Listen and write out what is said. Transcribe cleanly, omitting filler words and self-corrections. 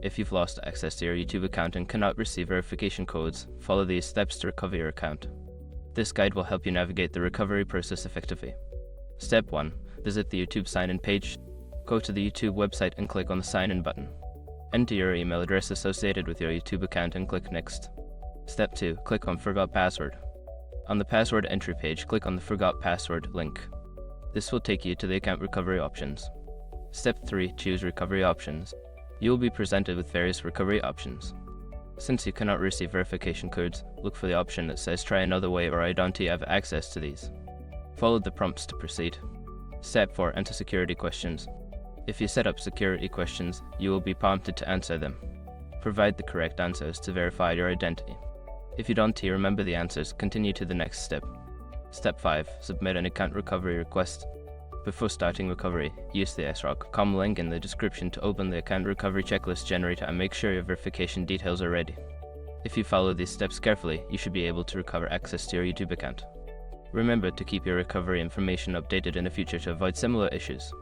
If you've lost access to your YouTube account and cannot receive verification codes, follow these steps to recover your account. This guide will help you navigate the recovery process effectively. Step 1. Visit the YouTube sign-in page. Go to the YouTube website and click on the sign-in button. Enter your email address associated with your YouTube account and click Next. Step 2. Click on Forgot Password. On the password entry page, click on the Forgot Password link. This will take you to the account recovery options. Step 3. Choose Recovery Options. You will be presented with various recovery options. Since you cannot receive verification codes, look for the option that says Try Another Way or I don't have access to these. Follow the prompts to proceed. Step 4. Enter security questions. If you set up security questions, you will be prompted to answer them. Provide the correct answers to verify your identity. If you don't remember the answers, continue to the next step. Step 5. Submit an account recovery request. Before starting recovery, use the sroc.com link in the description to open the account recovery checklist generator and make sure your verification details are ready. If you follow these steps carefully, you should be able to recover access to your YouTube account. Remember to keep your recovery information updated in the future to avoid similar issues.